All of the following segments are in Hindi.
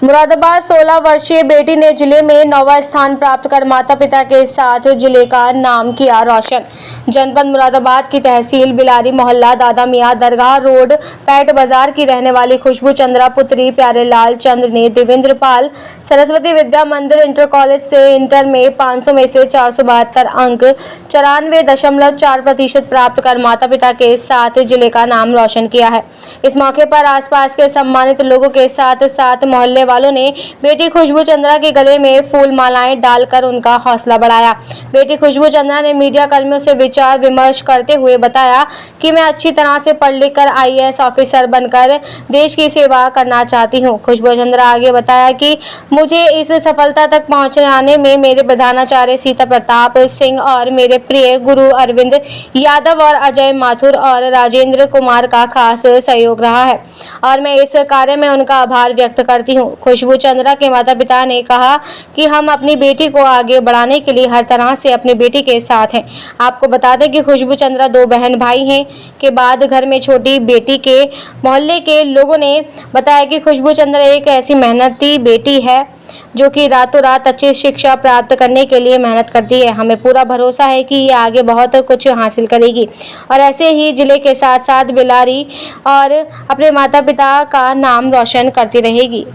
मुरादाबाद 16 वर्षीय बेटी ने जिले में 9वां स्थान प्राप्त कर माता पिता के साथ जिले का नाम किया रोशन। जनपद मुरादाबाद की तहसील बिलारी मोहल्ला दादा मियाँ दरगाह रोड पैट बाजार की रहने वाली खुशबू चंद्रा पुत्री प्यारेलाल चंद्र ने देवेंद्र पाल सरस्वती विद्या मंदिर इंटर कॉलेज से इंटर में 500 में से 472 अंक 94.4% प्राप्त कर माता पिता के साथ जिले का नाम रोशन किया है। इस मौके पर आसपास के सम्मानित लोगों के साथ साथ मोहल्ले वालों ने बेटी खुशबू चंद्रा के गले में फूल मालाएं डालकर उनका हौसला बढ़ाया। बेटी खुशबू चंद्रा ने मीडिया कर्मियों से विचार विमर्श करते हुए बताया कि मैं अच्छी तरह से पढ़ लिख कर IAS ऑफिसर बनकर देश की सेवा करना चाहती हूँ। खुशबू चंद्रा आगे बताया कि मुझे इस सफलता तक पहुँचाने में मेरे प्रधानाचार्य सीता प्रताप सिंह और मेरे प्रिय गुरु अरविंद यादव और अजय माथुर और राजेंद्र कुमार का खास सहयोग रहा है और मैं इस कार्य में उनका आभार व्यक्त करती हूँ। खुशबू चंद्रा के माता पिता ने कहा कि हम अपनी बेटी को आगे बढ़ाने के लिए हर तरह से अपनी बेटी के साथ हैं। आपको बता दें कि खुशबू चंद्रा 2 बहन भाई हैं के बाद घर में छोटी बेटी के मोहल्ले के लोगों ने बताया कि खुशबू चंद्रा एक ऐसी मेहनती बेटी है जो कि रातों रात अच्छी शिक्षा प्राप्त करने के लिए मेहनत करती है। हमें पूरा भरोसा है कि ये आगे बहुत कुछ हासिल करेगी और ऐसे ही जिले के साथ साथ बिलारी और अपने माता पिता का नाम रोशन करती रहेगी।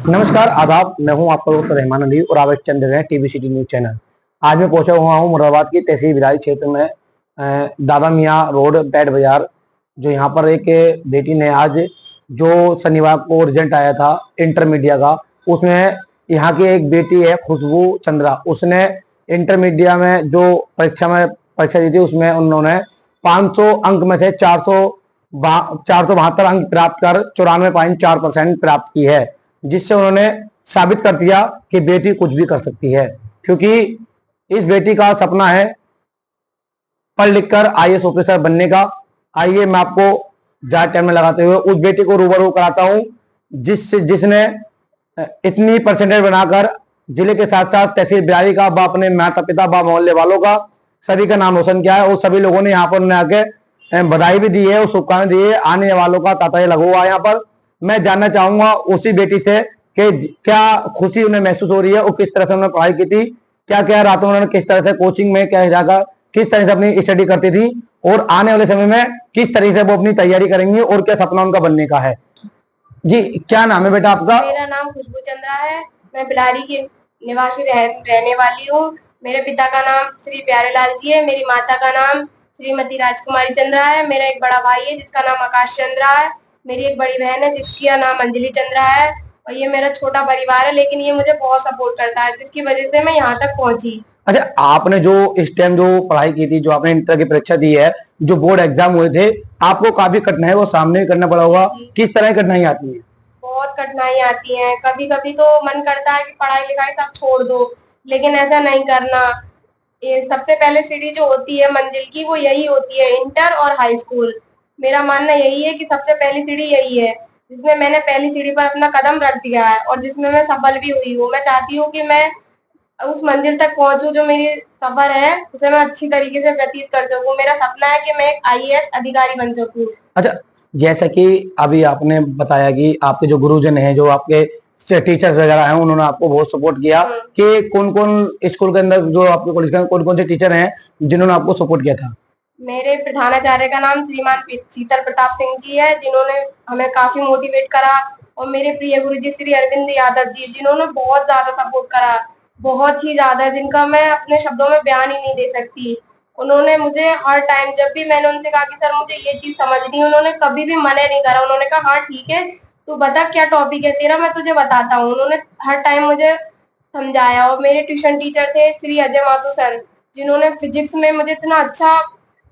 नमस्कार, आदाब। मैं हूं आपका दोस्त रहमान अली और आप चंद रहे हैं टीवी सिटी न्यूज चैनल। आज मैं पहुंचा हुआ हूं मुरादाबाद की तहसील बिलारी क्षेत्र में दादा मियाँ रोड पैट बाजार। जो यहाँ पर एक बेटी ने आज जो शनिवार को रिजल्ट आया था इंटरमीडिएट का, उसमें यहाँ की एक बेटी है खुशबू चंद्रा, उसने इंटरमीडिएट में जो परीक्षा दी थी उसमें उन्होंने 500 अंक में से 472 अंक प्राप्त कर 94.4% प्राप्त की है, जिससे उन्होंने साबित कर दिया कि बेटी कुछ भी कर सकती है। क्योंकि इस बेटी का सपना है पढ़ लिखकर IAS ऑफिसर बनने का। आइए मैं आपको ज्यादा टाइम में लगाते हुए उस बेटी को रूबरू कराता हूं जिसने इतनी परसेंटेज बनाकर जिले के साथ साथ तहसील बिलारी का व अपने माता पिता व मोहल्ले वालों का सभी का नाम रोशन किया है। और सभी लोगों ने यहाँ पर उन्हें आके बधाई भी दी है और शुभकामनाएं दी है। आने वालों का तांता लगा हुआ है यहाँ पर। मैं जानना चाहूंगा उसी बेटी से कि क्या खुशी उन्हें महसूस हो रही है और किस तरह से उन्होंने पढ़ाई की थी, क्या क्या रातों उन्होंने किस तरह से कोचिंग में क्या जाकर किस तरह से अपनी स्टडी करती थी और आने वाले समय में किस तरह से वो अपनी तैयारी करेंगी और क्या सपना उनका बनने का है। जी, क्या नाम है बेटा आपका? मेरा नाम खुशबू चंद्रा है। मैं बिलारी की निवासी रहने वाली हूँ। मेरे पिता का नाम श्री प्यारेलाल जी है। मेरी माता का नाम श्रीमती राजकुमारी चंद्रा है। मेरा एक बड़ा भाई है जिसका नाम आकाश चंद्रा है। मेरी एक बड़ी बहन है जिसका नाम अंजलि चंद्रा है। और ये मेरा छोटा परिवार है, लेकिन ये मुझे बहुत सपोर्ट करता है, जिसकी वजह से मैं यहाँ तक पहुंची। अच्छा, आपने जो इस टाइम जो पढ़ाई की थी, जो आपने इंटर की परीक्षा दी है, जो बोर्ड एग्जाम हुए थे, आपको काफी कठिनाई वो सामने करना पड़ा होगा। किस तरह की कठिनाई आती है? बहुत कठिनाई आती है। कभी कभी तो मन करता है कि पढ़ाई लिखाई सब छोड़ दो, लेकिन ऐसा नहीं करना। ये सबसे पहले सीढ़ी जो होती है मंजिल की, वो यही होती है, इंटर और हाई स्कूल। मेरा मानना यही है कि सबसे पहली सीढ़ी यही है, जिसमें मैंने पहली सीढ़ी पर अपना कदम रख दिया है और जिसमें मैं सफल भी हुई हूँ। मैं चाहती हूँ कि मैं उस मंजिल तक पहुंचूं, जो मेरी सफर है उसे मैं अच्छी तरीके से व्यतीत कर सकूं। मेरा सपना है कि मैं एक IAS अधिकारी बन सकूं। अच्छा, जैसा कि अभी आपने बताया कि आपके जो गुरुजन हैं, जो आपके टीचर्स वगैरह हैं, उन्होंने आपको बहुत सपोर्ट किया कि कौन कौन स्कूल के अंदर जो आपके कॉलेज के कौन कौन से टीचर हैं जिन्होंने आपको सपोर्ट किया था? मेरे प्रधानाचार्य का नाम श्रीमान सीता प्रताप सिंह जी है, जिन्होंने हमें काफी मोटिवेट करा। और मेरे प्रिय गुरु जी श्री अरविंद यादव जी, जिन्होंने बहुत ज्यादा सपोर्ट करा, बहुत ही ज्यादा, जिनका मैं अपने शब्दों में बयान ही नहीं दे सकती। उन्होंने मुझे हर टाइम, जब भी मैंने उनसे कहा कि सर मुझे ये चीज समझनी है, उन्होंने कभी भी मना नहीं करा। उन्होंने कहा हाँ ठीक है, तू बता क्या टॉपिक है तेरा, मैं तुझे बताता हूँ। उन्होंने हर टाइम मुझे समझाया। और मेरे ट्यूशन टीचर थे श्री अजय माथुर सर, जिन्होंने फिजिक्स में मुझे इतना अच्छा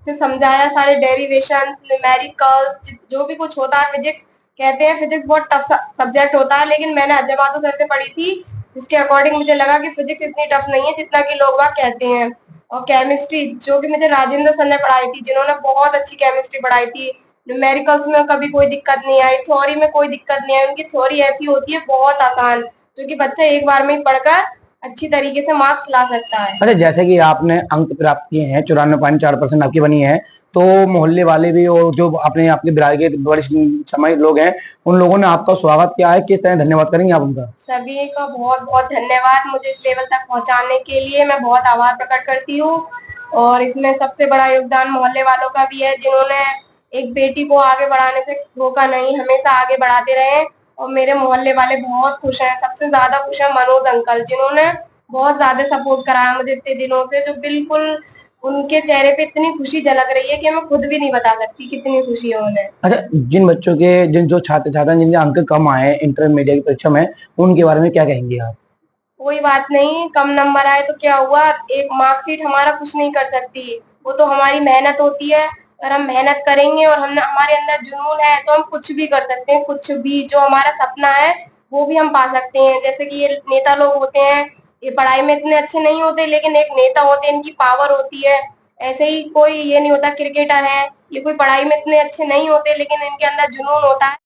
से समझाया। सारे डेरिवेशन, न्यूमेरिकल, जो भी कुछ होता है फिजिक्स, कहते हैं फिजिक्स बहुत टफ सब्जेक्ट होता है, लेकिन मैंने अजय माथुर सर से पढ़ी थी, जिसके अकॉर्डिंग मुझे लगा कि फिजिक्स इतनी टफ नहीं है जितना कि लोग बाग कहते हैं। और केमिस्ट्री, जो कि मुझे राजेंद्र सर ने पढ़ाई थी, जिन्होंने बहुत अच्छी केमिस्ट्री पढ़ाई थी। न्यूमेरिकल्स में कभी कोई दिक्कत नहीं आई, थ्योरी में कोई दिक्कत नहीं आई। उनकी थ्योरी ऐसी होती है बहुत आसान, जो कि बच्चा एक बार में ही पढ़कर अच्छी तरीके से मार्क्स ला सकता है। अच्छा, जैसे कि आपने अंक प्राप्त किए हैं, 94.4% आपकी बनी है, तो मोहल्ले वाले भी और जो अपने आपके बिरादरी के वरिष्ठ सामाजिक लोग हैं, उन लोगों ने आपका स्वागत किया है, किस तरह धन्यवाद करेंगे आप उनका? सभी का बहुत बहुत धन्यवाद, मुझे इस लेवल तक पहुंचाने के लिए मैं बहुत आभार प्रकट करती हूँ। और इसमें सबसे बड़ा योगदान मोहल्ले वालों का भी है, जिन्होंने एक बेटी को आगे बढ़ाने से रोका नहीं, हमेशा आगे बढ़ाते रहे। और मेरे मोहल्ले वाले बहुत खुश हैं, सबसे ज्यादा खुश है मनोज अंकल, जिन्होंने बहुत ज्यादा सपोर्ट कराया मुझे इतने दिनों से, जो बिल्कुल उनके चेहरे पे इतनी खुशी झलक रही है कि मैं खुद भी नहीं बता सकती कितनी खुशी है उन्हें। अच्छा, जिन जो छात्र छात्रा जिनके अंक कम आए इंटरमीडिएट की परीक्षा में, उनके बारे में क्या कहेंगे आप? कोई बात नहीं, कम नंबर आए तो क्या हुआ, एक मार्कशीट हमारा कुछ नहीं कर सकती, वो तो हमारी मेहनत होती है। अगर हम मेहनत करेंगे और हम हमारे अंदर जुनून है तो हम कुछ भी कर सकते हैं, कुछ भी जो हमारा सपना है वो भी हम पा सकते हैं। जैसे कि ये नेता लोग होते हैं, ये पढ़ाई में इतने अच्छे नहीं होते लेकिन एक नेता होते हैं, इनकी पावर होती है। ऐसे ही कोई ये नहीं होता क्रिकेटर है, ये कोई पढ़ाई में इतने अच्छे नहीं होते लेकिन इनके अंदर जुनून होता है।